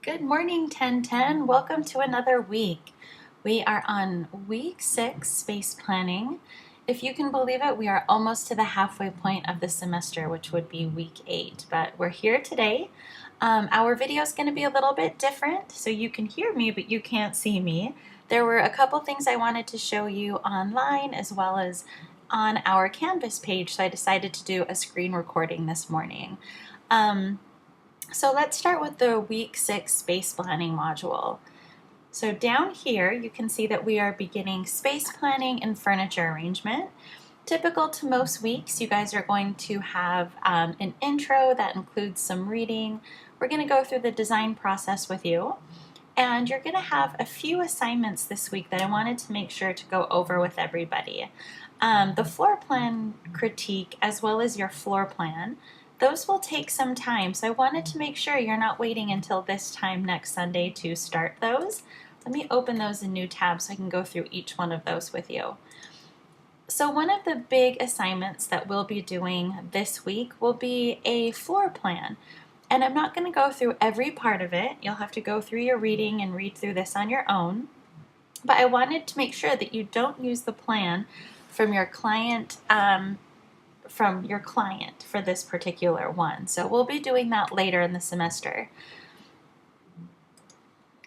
Good morning, 1010. Welcome to another week. We are on week 6, space planning. If you can believe it, we are almost to the halfway point of the semester, which would be week 8. But we're here today. Our video is going to be a little bit different, so you can hear me, but you can't see me. There were a couple things I wanted to show you online as well as on our Canvas page, so I decided to do a screen recording this morning. So let's start with the week 6 space planning module. So down here you can see that we are beginning space planning and furniture arrangement. Typical to most weeks, you guys are going to have an intro that includes some reading. We're going to go through the design process with you. And you're going to have a few assignments this week that I wanted to make sure to go over with everybody. The floor plan critique as well as your floor plan, those will take some time. So I wanted to make sure you're not waiting until this time next Sunday to start those. Let me open those in new tabs so I can go through each one of those with you. So one of the big assignments that we'll be doing this week will be a floor plan. And I'm not going to go through every part of it. You'll have to go through your reading and read through this on your own. But I wanted to make sure that you don't use the plan from your client for this particular one. So we'll be doing that later in the semester.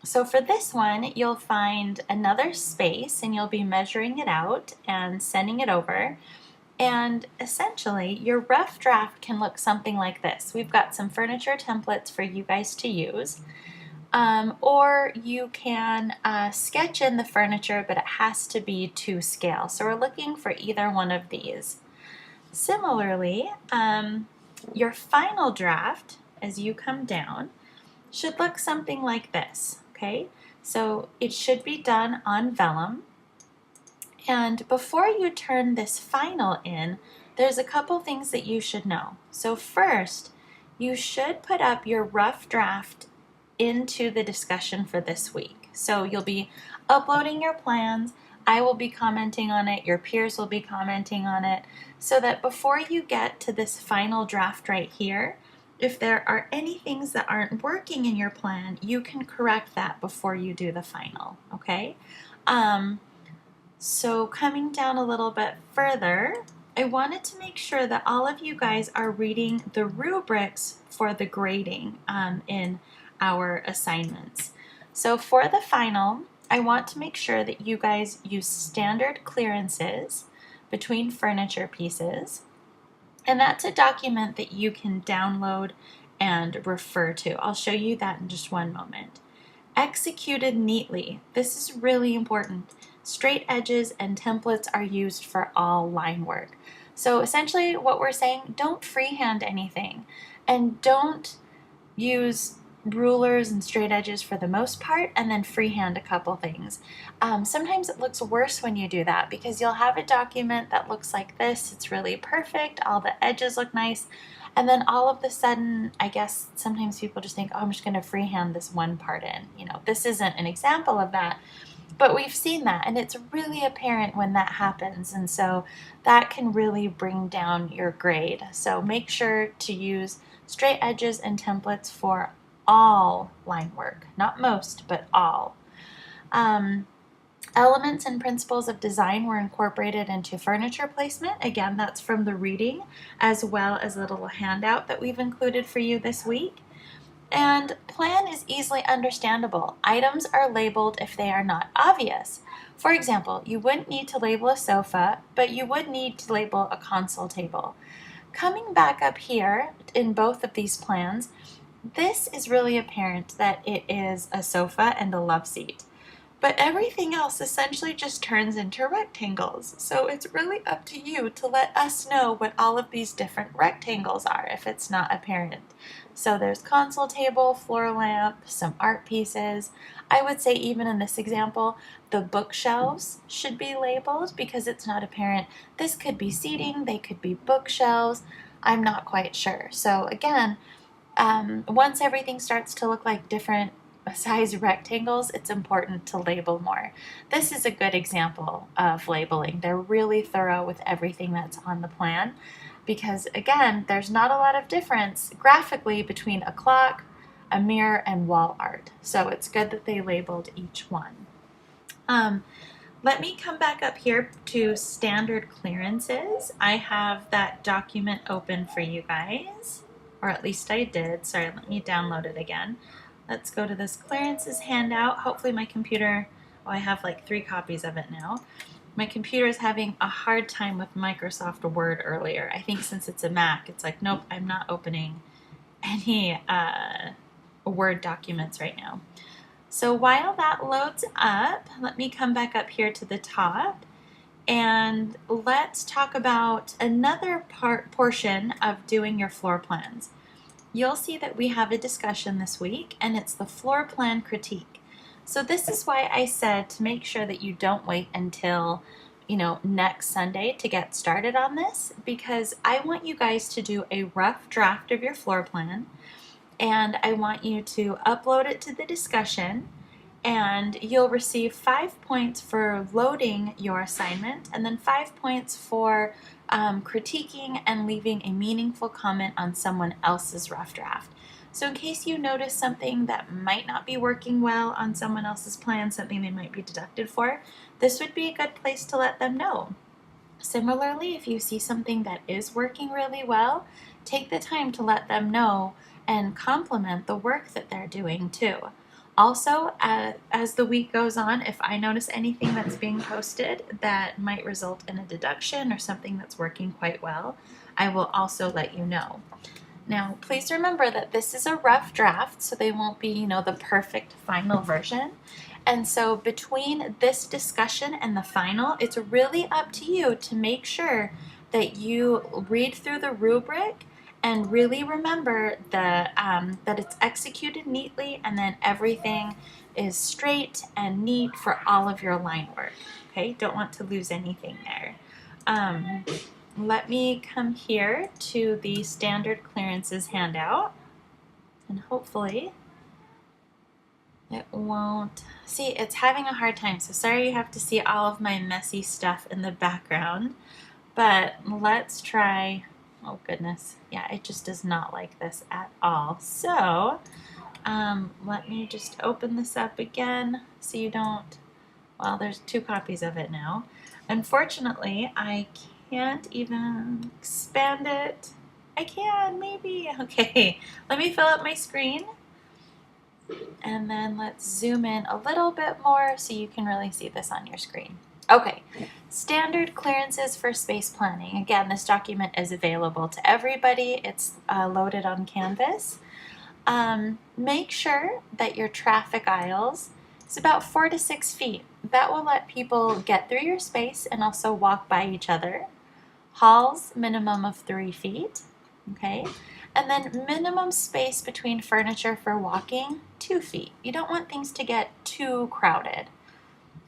So for this one, you'll find another space and you'll be measuring it out and sending it over. And essentially, your rough draft can look something like this. We've got some furniture templates for you guys to use. Or you can sketch in the furniture, but it has to be to scale. So we're looking for either one of these. Similarly, your final draft, as you come down, should look something like this, okay? So it should be done on vellum. And before you turn this final in, there's a couple things that you should know. So first, you should put up your rough draft into the discussion for this week. So you'll be uploading your plans, I will be commenting on it, your peers will be commenting on it, so that before you get to this final draft right here, if there are any things that aren't working in your plan, you can correct that before you do the final, okay? So coming down a little bit further, I wanted to make sure that all of you guys are reading the rubrics for the grading in our assignments. So for the final, I want to make sure that you guys use standard clearances between furniture pieces, and that's a document that you can download and refer to. I'll show you that in just one moment. Executed neatly. This is really important. Straight edges and templates are used for all line work. So essentially what we're saying, don't freehand anything and don't use rulers and straight edges for the most part and then freehand a couple things. Sometimes it looks worse when you do that because you'll have a document that looks like this. It's really perfect. All the edges look nice. And then all of a sudden, I guess sometimes people just think, oh, I'm just going to freehand this one part in. You know, this isn't an example of that, but we've seen that, and it's really apparent when that happens, and so that can really bring down your grade. So make sure to use straight edges and templates for all line work, not most, but all. Elements and principles of design were incorporated into furniture placement. Again, that's from the reading, as well as a little handout that we've included for you this week. And plan is easily understandable. Items are labeled if they are not obvious. For example, you wouldn't need to label a sofa, but you would need to label a console table. Coming back up here in both of these plans, this is really apparent that it is a sofa and a love seat. But everything else essentially just turns into rectangles. So it's really up to you to let us know what all of these different rectangles are if it's not apparent. So there's console table, floor lamp, some art pieces. I would say even in this example, the bookshelves should be labeled because it's not apparent. This could be seating, they could be bookshelves. I'm not quite sure. So again, once everything starts to look like different size rectangles, it's important to label more. This is a good example of labeling. They're really thorough with everything that's on the plan because, again, there's not a lot of difference graphically between a clock, a mirror, and wall art. So it's good that they labeled each one. Let me come back up here to standard clearances. I have that document open for you guys, or at least I did. Sorry, let me download it again. Let's go to this clearances handout. Hopefully my computer, oh, I have like 3 copies of it now. My computer is having a hard time with Microsoft Word earlier. I think since it's a Mac, it's like, nope, I'm not opening any Word documents right now. So while that loads up, let me come back up here to the top and let's talk about another portion of doing your floor plans. You'll see that we have a discussion this week, and it's the floor plan critique. So this is why I said to make sure that you don't wait until next Sunday to get started on this, because I want you guys to do a rough draft of your floor plan, and I want you to upload it to the discussion, and you'll receive 5 points for loading your assignment, and then 5 points for critiquing and leaving a meaningful comment on someone else's rough draft. So in case you notice something that might not be working well on someone else's plan, something they might be deducted for, this would be a good place to let them know. Similarly, if you see something that is working really well, take the time to let them know and compliment the work that they're doing too. Also, as the week goes on, if I notice anything that's being posted that might result in a deduction or something that's working quite well, I will also let you know. Now, please remember that this is a rough draft, so they won't be, the perfect final version. And so between this discussion and the final, it's really up to you to make sure that you read through the rubric and really remember that it's executed neatly, and then everything is straight and neat for all of your line work. Okay, don't want to lose anything there. Let me come here to the standard clearances handout, and hopefully it won't. See, it's having a hard time, so sorry you have to see all of my messy stuff in the background, but let's try. Oh goodness, yeah, it just does not like this at all. So let me just open this up again so you don't, well, there's 2 copies of it now. Unfortunately, I can't even expand it. I can, maybe. Okay, let me fill up my screen. And then let's zoom in a little bit more so you can really see this on your screen. Okay, standard clearances for space planning. Again, this document is available to everybody. It's loaded on Canvas. Make sure that your traffic aisles is about 4 to 6 feet. That will let people get through your space and also walk by each other. Halls, minimum of 3 feet. Okay, and then minimum space between furniture for walking, 2 feet. You don't want things to get too crowded.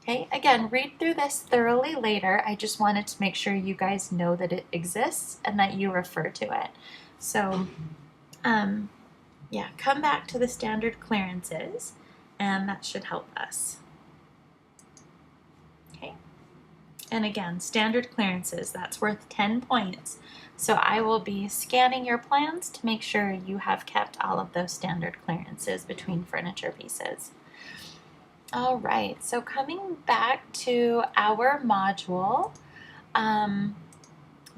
Okay, again, read through this thoroughly later. I just wanted to make sure you guys know that it exists and that you refer to it. So, yeah, come back to the standard clearances, and that should help us. Okay, and again, standard clearances, that's worth 10 points. So I will be scanning your plans to make sure you have kept all of those standard clearances between furniture pieces. All right, so coming back to our module,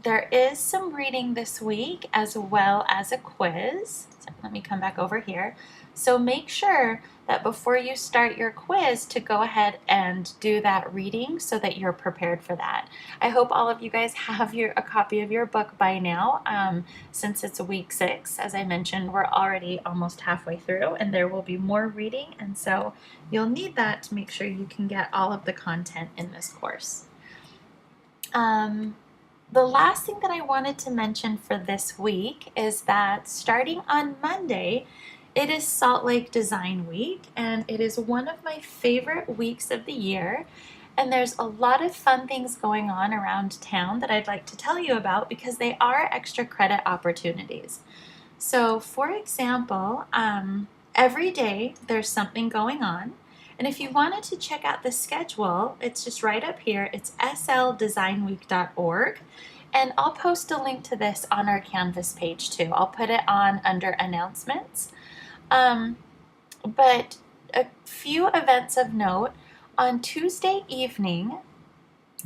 there is some reading this week as well as a quiz. So let me come back over here. So make sure that before you start your quiz to go ahead and do that reading so that you're prepared for that. I hope all of you guys have a copy of your book by now. Since it's week 6, as I mentioned, we're already almost halfway through, and there will be more reading, and so you'll need that to make sure you can get all of the content in this course. The last thing that I wanted to mention for this week is that starting on Monday, it is Salt Lake Design Week, and it is one of my favorite weeks of the year. And there's a lot of fun things going on around town that I'd like to tell you about because they are extra credit opportunities. So, for example, every day there's something going on. And if you wanted to check out the schedule, it's just right up here. It's sldesignweek.org. And I'll post a link to this on our Canvas page too. I'll put it on under announcements. But a few events of note. On Tuesday evening,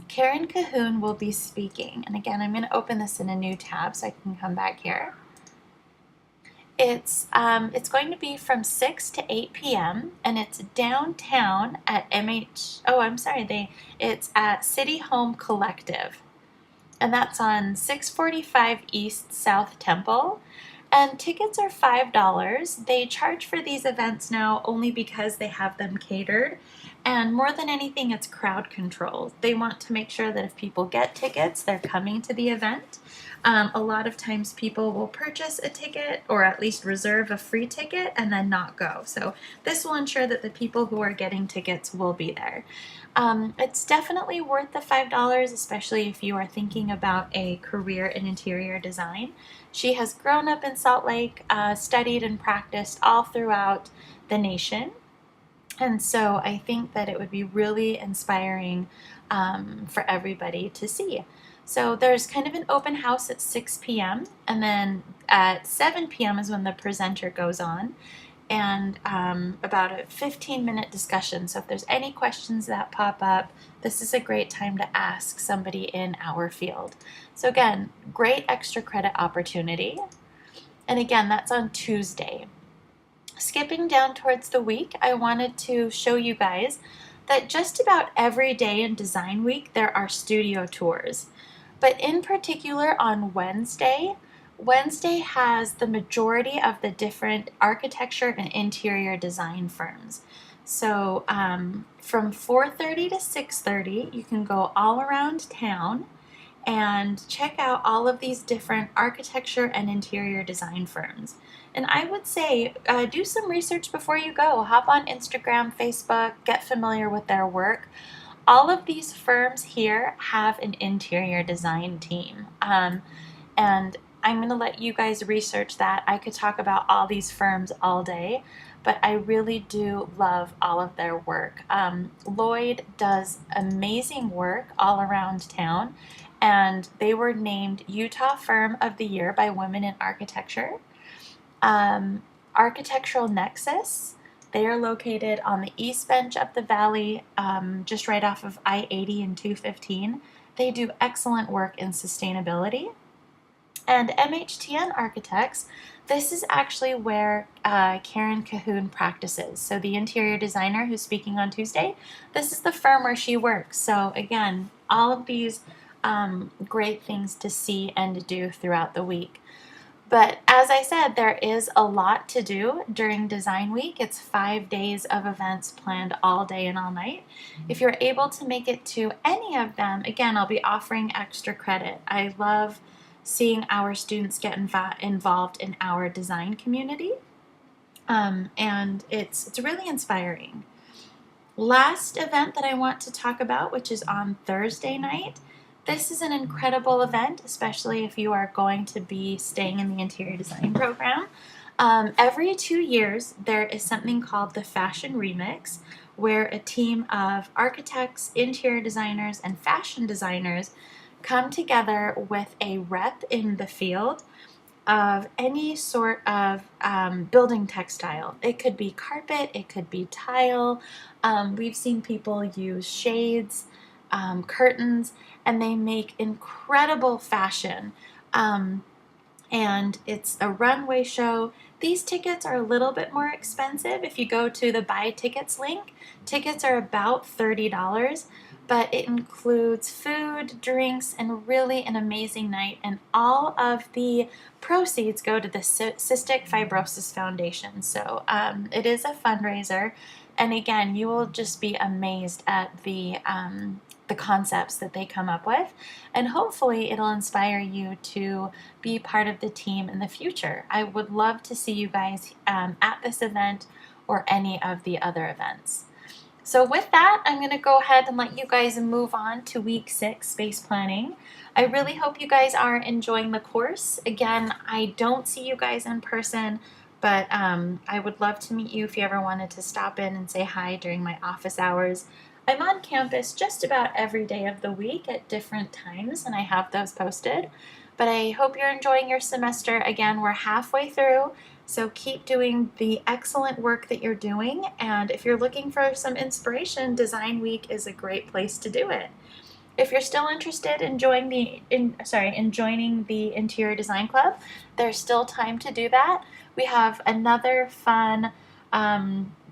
Karen Cahoon will be speaking. And again, I'm going to open this in a new tab so I can come back here. It's going to be from 6 to 8 p.m. and it's downtown at it's at City Home Collective. And that's on 645 East South Temple. And tickets are $5. They charge for these events now only because they have them catered. And more than anything, it's crowd control. They want to make sure that if people get tickets, they're coming to the event. A lot of times people will purchase a ticket or at least reserve a free ticket and then not go. So this will ensure that the people who are getting tickets will be there. It's definitely worth the $5, especially if you are thinking about a career in interior design. She has grown up in Salt Lake, studied and practiced all throughout the nation. And so I think that it would be really inspiring for everybody to see. So there's kind of an open house at 6 p.m. and then at 7 p.m. is when the presenter goes on, and about a 15-minute discussion. So if there's any questions that pop up, this is a great time to ask somebody in our field. So again, great extra credit opportunity. And again, that's on Tuesday. Skipping down towards the week, I wanted to show you guys that just about every day in Design Week there are studio tours. But in particular on Wednesday has the majority of the different architecture and interior design firms. So from 4:30 to 6:30, you can go all around town and check out all of these different architecture and interior design firms. And I would say do some research before you go. Hop on Instagram, Facebook, get familiar with their work. All of these firms here have an interior design team. And I'm going to let you guys research that. I could talk about all these firms all day, but I really do love all of their work. Lloyd does amazing work all around town, and they were named Utah Firm of the Year by Women in Architecture. Architectural Nexus, they are located on the east bench of the valley, just right off of I-80 and 215. They do excellent work in sustainability. And MHTN Architects, this is actually where Karen Cahoon practices. So the interior designer who's speaking on Tuesday, this is the firm where she works. So again, all of these great things to see and to do throughout the week. But as I said, there is a lot to do during Design Week. It's 5 days of events planned all day and all night. If you're able to make it to any of them, again, I'll be offering extra credit. I love seeing our students get involved in our design community, and it's really inspiring. Last event that I want to talk about, which is on Thursday night. This is an incredible event, especially if you are going to be staying in the interior design program. Every 2 years, there is something called the Fashion Remix, where a team of architects, interior designers, and fashion designers come together with a rep in the field of any sort of building textile. It could be carpet, it could be tile. We've seen people use shades, curtains, and they make incredible fashion. And it's a runway show. These tickets are a little bit more expensive. If you go to the buy tickets link, tickets are about $30, but it includes food, drinks, and really an amazing night. And all of the proceeds go to the Cystic Fibrosis Foundation. So it is a fundraiser. And again, you will just be amazed at the concepts that they come up with, and hopefully it'll inspire you to be part of the team in the future. I would love to see you guys at this event or any of the other events. So with that, I'm going to go ahead and let you guys move on to week 6 space planning. I really hope you guys are enjoying the course. Again, I don't see you guys in person, but I would love to meet you if you ever wanted to stop in and say hi during my office hours. I'm on campus just about every day of the week at different times, and I have those posted. But I hope you're enjoying your semester. Again, we're halfway through. So keep doing the excellent work that you're doing, and if you're looking for some inspiration, Design Week is a great place to do it. If you're still interested in joining the Interior Design Club, there's still time to do that. We have another fun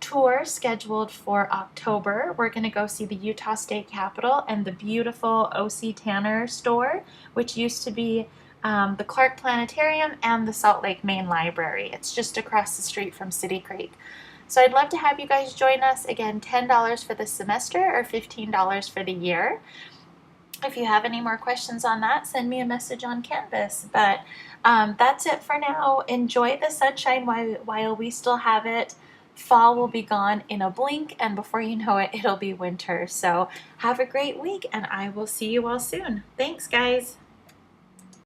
tour scheduled for October. We're going to go see the Utah State Capitol and the beautiful O.C. Tanner store, which used to be the Clark Planetarium and the Salt Lake Main Library. It's just across the street from City Creek. So I'd love to have you guys join us. Again, $10 for the semester or $15 for the year. If you have any more questions on that, send me a message on Canvas. But that's it for now. Enjoy the sunshine while we still have it. Fall will be gone in a blink, and before you know it, it'll be winter. So have a great week, and I will see you all soon. Thanks, guys.